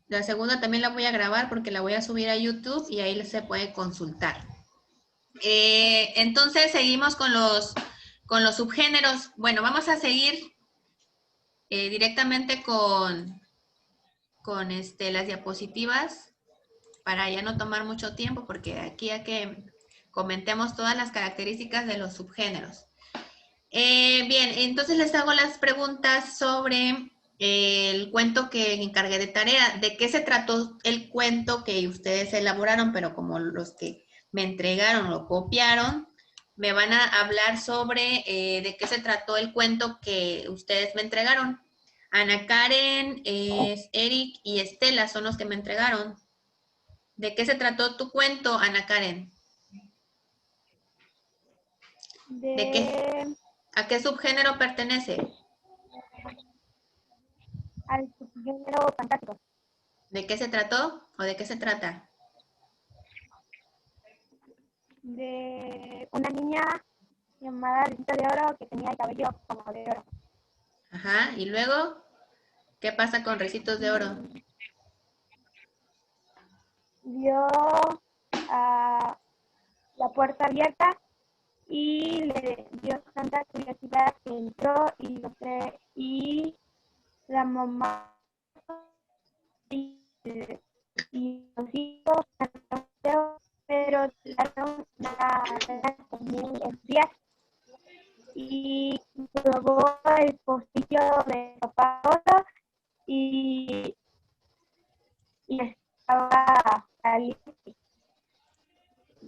la segunda también la voy a grabar porque la voy a subir a YouTube y ahí se puede consultar. Entonces seguimos con los subgéneros. Bueno, vamos a seguir directamente con las diapositivas para ya no tomar mucho tiempo porque aquí hay que comentemos todas las características de los subgéneros. Bien, entonces les hago las preguntas sobre el cuento que encargué de tarea. ¿De qué se trató el cuento que ustedes elaboraron? Pero como los que me entregaron lo copiaron, me van a hablar sobre de qué se trató el cuento que ustedes me entregaron. Ana Karen, Eric y Estela son los que me entregaron. ¿De qué se trató tu cuento, Ana Karen? ¿De qué? ¿A qué subgénero pertenece? Al subgénero fantástico. ¿De qué se trató o de qué se trata? De una niña llamada Rita de Oro que tenía el cabello como de oro. Ajá, y luego, ¿qué pasa con Ricitos de Oro? Vio a la puerta abierta y le dio tanta curiosidad que entró y la mamá y los hijos, pero la muy enfriar y probó el postillo de papá Oro y estaba caliente.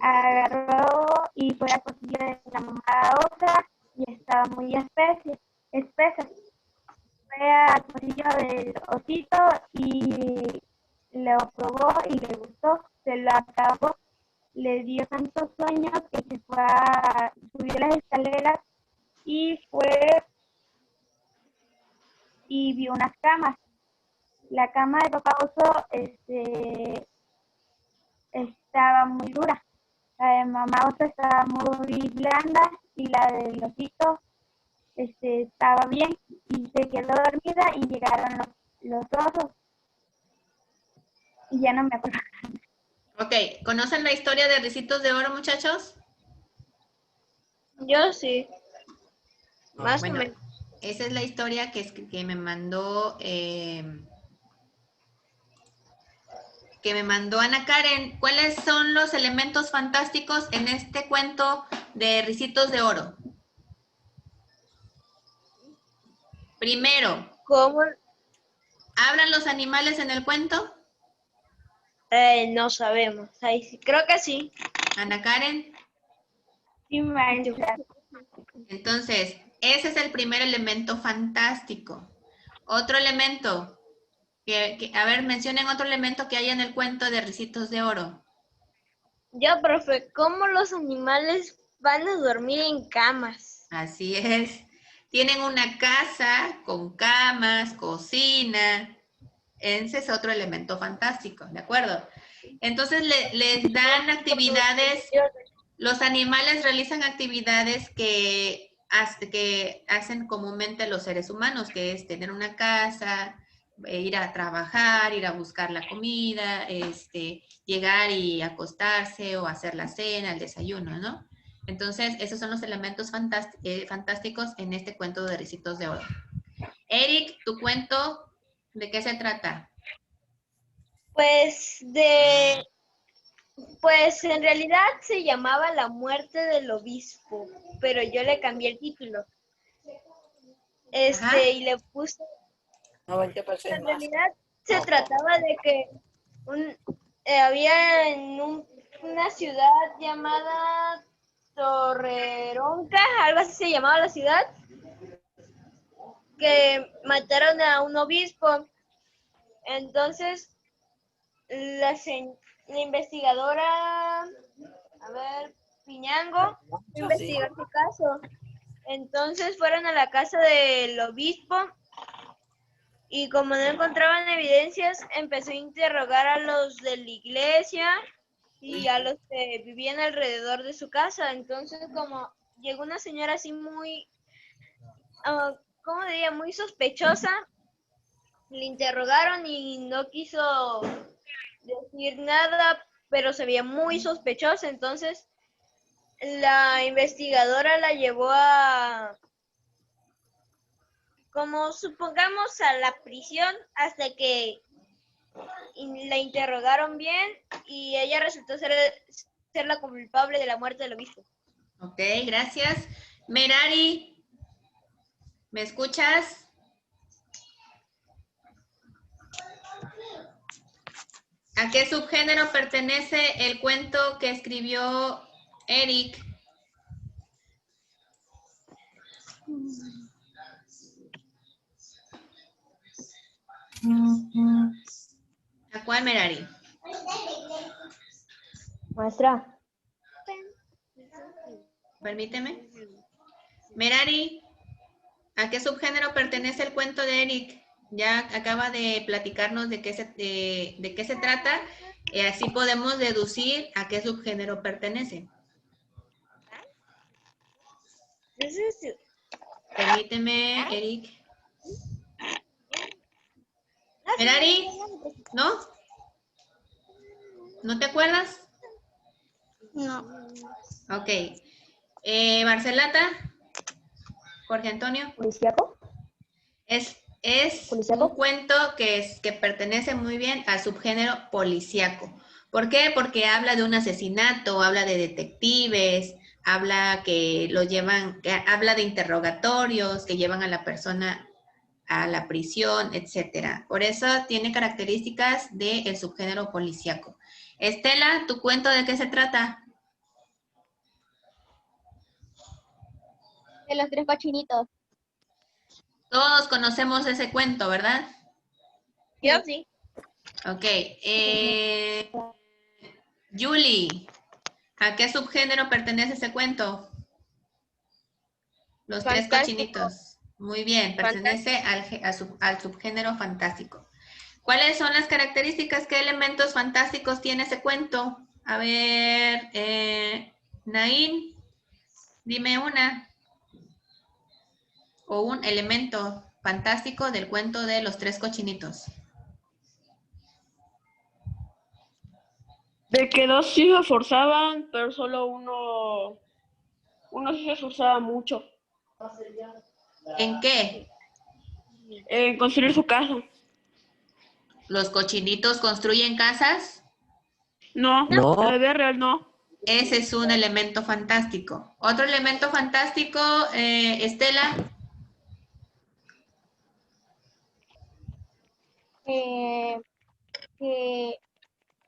Agarró y fue al postillo de la mamá otra y estaba muy espesa. Fue al postillo del osito y lo probó y le gustó, se lo acabó, le dio tantos sueños que se fue a subir las escaleras y fue y vio unas camas. La cama de papá oso estaba muy dura. La de mamá oso estaba muy blanda y la del osito estaba bien y se quedó dormida y llegaron los osos y ya no me acuerdo. Ok, ¿conocen la historia de Ricitos de Oro, muchachos? Yo sí, más Bueno, o menos. esa es la historia que me mandó Ana Karen. ¿Cuáles son los elementos fantásticos en este cuento de Ricitos de Oro? Primero, ¿Cómo? ¿hablan los animales en el cuento? No sabemos. Ahí sí, creo que sí. Ana Karen. Sí, maestra. Entonces, ese es el primer elemento fantástico. Otro elemento, a ver, mencionen otro elemento que hay en el cuento de Ricitos de Oro. Ya, profe, ¿cómo los animales van a dormir en camas? Así es. Tienen una casa con camas, cocina. Ese es otro elemento fantástico, ¿de acuerdo? Entonces les dan actividades, los animales realizan actividades que hacen comúnmente los seres humanos, que es tener una casa, ir a trabajar, ir a buscar la comida, llegar y acostarse o hacer la cena, el desayuno, ¿no? Entonces, esos son los elementos fantásticos en este cuento de Ricitos de Oro. Eric, tu cuento, ¿de qué se trata? Pues en realidad se llamaba La muerte del obispo, pero yo le cambié el título. Ajá. Y le puse, en realidad se trataba de que había en una ciudad llamada Torreronca, algo así se llamaba la ciudad, que mataron a un obispo. Entonces, la investigadora, a ver, Piñango, investigó su caso. Entonces fueron a la casa del obispo y como no encontraban evidencias, empezó a interrogar a los de la iglesia y a los que vivían alrededor de su casa. Entonces, como llegó una señora así muy, ¿cómo diría? Muy sospechosa, le interrogaron y no quiso decir nada, pero se veía muy sospechoso. Entonces la investigadora la llevó a, como supongamos, a la prisión hasta que la interrogaron bien y ella resultó ser la culpable de la muerte del obispo. Ok, gracias. Merari, ¿me escuchas? ¿A qué subgénero pertenece el cuento que escribió Eric? ¿A cuál, Merari? Maestra. Permíteme. Merari, ¿a qué subgénero pertenece el cuento de Eric? Ya acaba de platicarnos de qué se trata. Así podemos deducir a qué subgénero pertenece. Permíteme, Eric. Merari, ¿no? ¿No te acuerdas? No. Ok. Marcelata, Jorge Antonio. ¿Policíaco? Es ¿Policíaco? un cuento que pertenece muy bien al subgénero policíaco. ¿Por qué? Porque habla de un asesinato, habla de detectives, habla habla de interrogatorios que llevan a la persona a la prisión, etcétera. Por eso tiene características del subgénero policíaco. Estela, ¿tu cuento de qué se trata? De los 3 cochinitos. Todos conocemos ese cuento, ¿verdad? Yo sí. Ok. Julie, ¿a qué subgénero pertenece ese cuento? Los 3 cochinitos. Muy bien, pertenece al subgénero fantástico. ¿Cuáles son las características? ¿Qué elementos fantásticos tiene ese cuento? A ver, Naín, dime una. O un elemento fantástico del cuento de los 3 cochinitos. De que dos sí se esforzaban, pero solo uno sí se esforzaba mucho ¿En qué? en construir su casa. ¿Los cochinitos construyen casas? No, No. en la vida real no. Ese es un elemento fantástico. Otro elemento fantástico, Estela. Que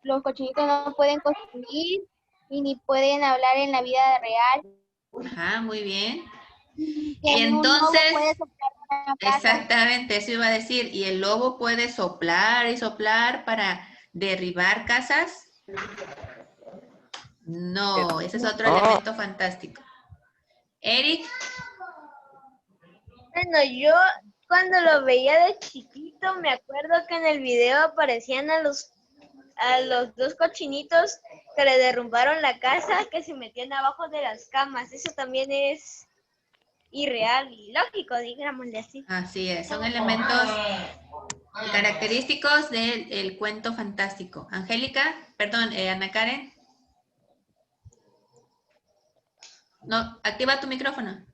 los cochinitos no pueden construir y ni pueden hablar en la vida real. Ajá, muy bien. Y Y un lobo entonces, puede soplar una casa. exactamente, eso iba a decir. ¿Y el lobo puede soplar y soplar para derribar casas? No, ese es otro elemento fantástico. Eric, Bueno, yo cuando lo veía de chiquito me acuerdo que en el video aparecían a los 2 cochinitos que le derrumbaron la casa, que se metían abajo de las camas. Eso también es irreal y lógico, digámosle así. así es, son elementos característicos del cuento fantástico. Angélica, perdón, Ana Karen. No, activa tu micrófono.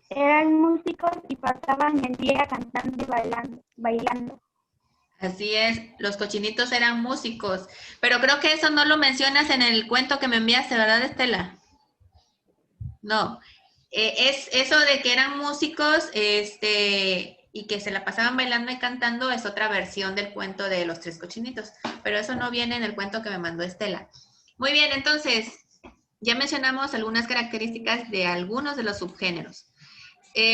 Eran músicos y pasaban el día cantando y bailando. Así es, los cochinitos eran músicos, pero creo que eso no lo mencionas en el cuento que me enviaste, ¿verdad, Estela? No, es eso de que eran músicos, y que se la pasaban bailando y cantando es otra versión del cuento de los 3 cochinitos, pero eso no viene en el cuento que me mandó Estela. Muy bien, entonces, ya mencionamos algunas características de algunos de los subgéneros.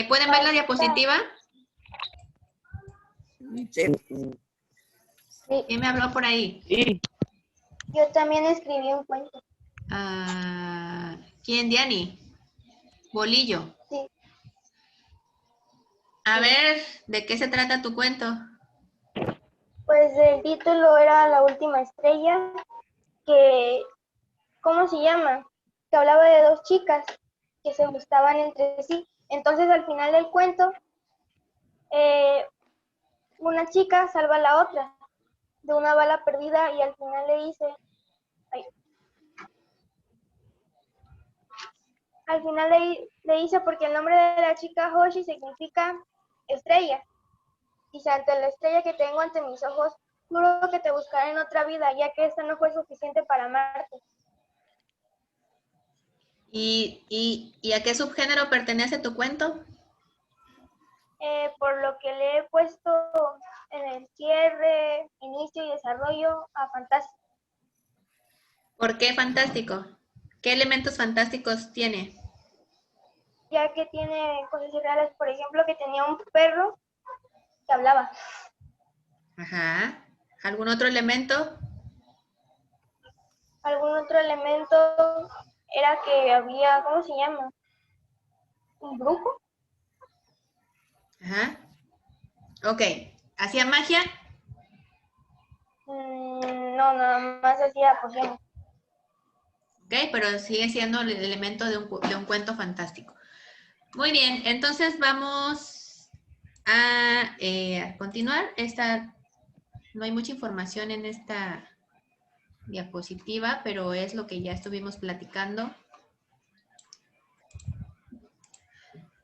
¿Pueden ver la diapositiva? Sí. ¿Quién me habló por ahí? Sí. Yo también escribí un cuento. ¿Quién, Diani? Bolillo. Sí. A ver, ¿de qué se trata tu cuento? Pues el título era La última estrella, que, ¿cómo se llama? Que hablaba de 2 chicas que se gustaban entre sí. Entonces al final del cuento una chica salva a la otra de una bala perdida y al final le dice porque el nombre de la chica Hoshi significa estrella. Dice, ante la estrella que tengo ante mis ojos, juro que te buscaré en otra vida, ya que esta no fue suficiente para amarte. ¿Y a qué subgénero pertenece tu cuento? Por lo que le he puesto en el cierre, inicio y desarrollo a fantástico. ¿Por qué fantástico? ¿Qué elementos fantásticos tiene? Ya que tiene cosas irreales, por ejemplo, que tenía un perro que hablaba. Ajá. ¿Algún otro elemento? Algún otro elemento era que había, ¿cómo se llama? ¿Un brujo? Ajá. Ok. ¿Hacía magia? No, nada más hacía pociones. Ok, pero sigue siendo el elemento de un cuento fantástico. Muy bien, entonces vamos a continuar. No hay mucha información en esta diapositiva, pero es lo que ya estuvimos platicando.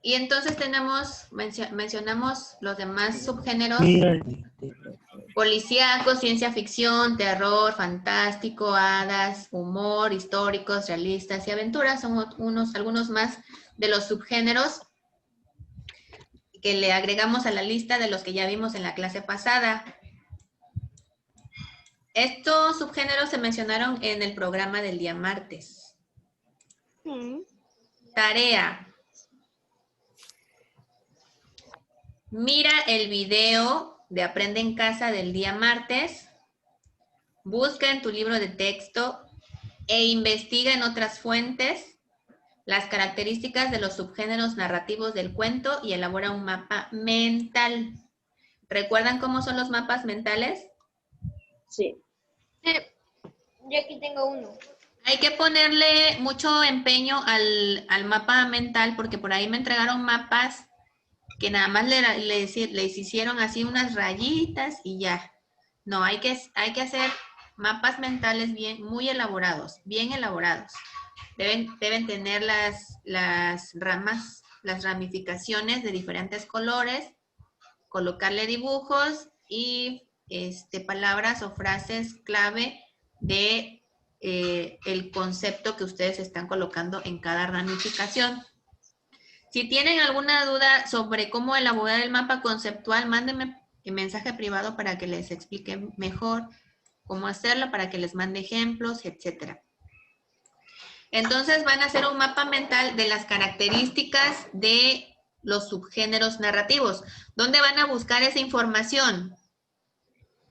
Y entonces mencionamos los demás subgéneros: policíaco, ciencia ficción, terror, fantástico, hadas, humor, históricos, realistas y aventuras. Son algunos más de los subgéneros que le agregamos a la lista de los que ya vimos en la clase pasada. Estos subgéneros se mencionaron en el programa del día martes. Tarea. Mira el video de Aprende en Casa del día martes. Busca en tu libro de texto e investiga en otras fuentes las características de los subgéneros narrativos del cuento y elabora un mapa mental. ¿Recuerdan cómo son los mapas mentales? Sí. Yo aquí tengo uno. Hay que ponerle mucho empeño al mapa mental, porque por ahí me entregaron mapas que nada más les hicieron así unas rayitas y ya. No, hay que hacer mapas mentales muy elaborados, bien elaborados. Deben tener las ramas, las ramificaciones de diferentes colores, colocarle dibujos y palabras o frases clave de el concepto que ustedes están colocando en cada ramificación. Si tienen alguna duda sobre cómo elaborar el mapa conceptual, mándenme un mensaje privado para que les explique mejor cómo hacerlo, para que les mande ejemplos, etc. Entonces van a hacer un mapa mental de las características de los subgéneros narrativos. ¿Dónde van a buscar esa información?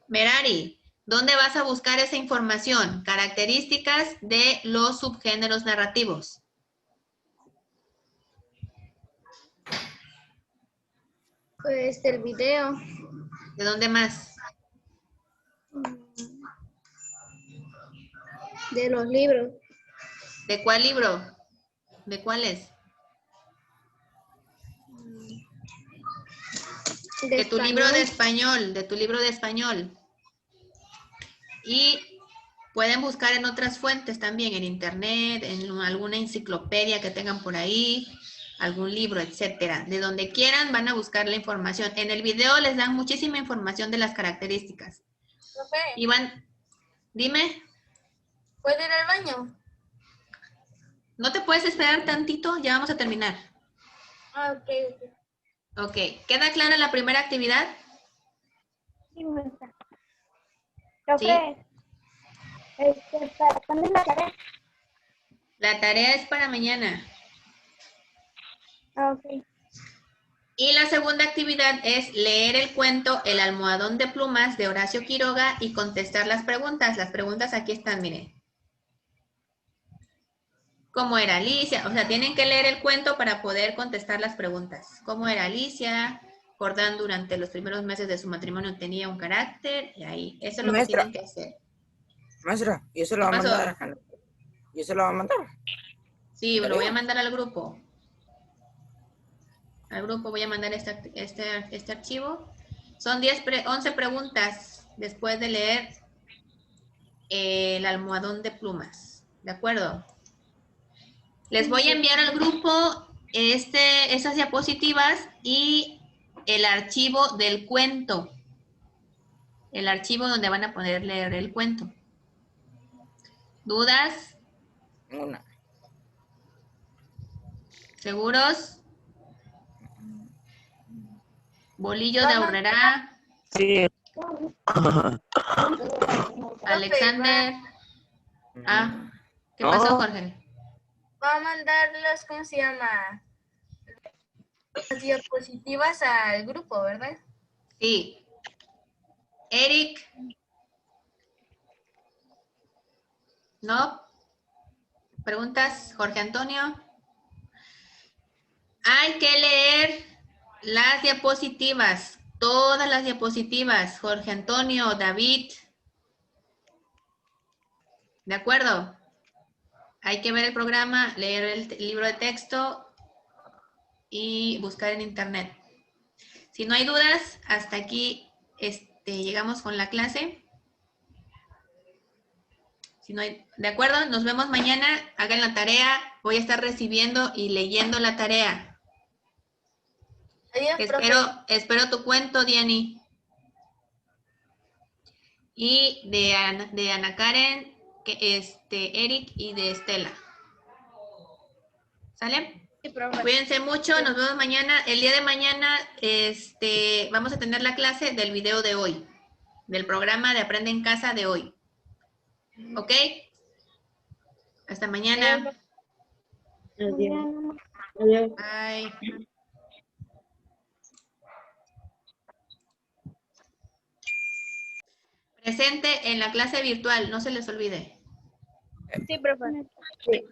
Merari, ¿dónde vas a buscar esa información? Características de los subgéneros narrativos. Pues el video. ¿De dónde más? De los libros. ¿De cuál libro? ¿De cuáles? De tu libro de español, de tu libro de español. Y pueden buscar en otras fuentes también, en internet, en alguna enciclopedia que tengan por ahí, algún libro, etcétera. De donde quieran van a buscar la información. En el video les dan muchísima información de las características. Profe, Y dime. ¿puedo ir al baño? ¿No te puedes esperar tantito? Ya vamos a terminar. Ah, ok. Ok, ¿queda clara la primera actividad? Sí, maestra. Sí. Profe, ¿para cuándo es la tarea? La tarea es para mañana. Ah, ok. Y la segunda actividad es leer el cuento El almohadón de plumas de Horacio Quiroga y contestar las preguntas. Las preguntas aquí están, miren. ¿Cómo era Alicia? O sea, tienen que leer el cuento para poder contestar las preguntas. ¿Cómo era Alicia? Jordán durante los primeros meses de su matrimonio tenía un carácter. Y ahí, eso es lo que tienen que hacer. Maestra, ¿y eso lo va a mandar acá? ¿Y eso lo va a mandar? Sí, lo voy a mandar al grupo. Al grupo voy a mandar este archivo. Son 11 preguntas después de leer el almohadón de plumas. ¿De acuerdo? Les voy a enviar al grupo esas diapositivas y el archivo del cuento. El archivo donde van a poder leer el cuento. ¿Dudas? Una. ¿Seguros? Bolillo de Aurrera. Sí. Alexander. Ah, ¿qué pasó, Jorge? Va a mandar las, ¿cómo se llama? Las diapositivas al grupo, ¿verdad? Sí. Eric. ¿No? ¿Preguntas, Jorge Antonio? Hay que leer las diapositivas, todas las diapositivas, Jorge Antonio, David. ¿De acuerdo? Hay que ver el programa, leer el libro de texto y buscar en internet. Si no hay dudas, hasta aquí llegamos con la clase. Si no hay, ¿de acuerdo? Nos vemos mañana. Hagan la tarea. Voy a estar recibiendo y leyendo la tarea. Adiós, profe. Espero tu cuento, Diani. Y de Ana Karen, Eric y de Estela. ¿Sale? Sí, profe. Cuídense mucho, nos vemos mañana. El día de mañana vamos a tener la clase del video de hoy, del programa de Aprende en Casa de hoy. ¿Ok? Hasta mañana. Adiós. Bye. Presente en la clase virtual, no se les olvide. Sí, profe. Sí.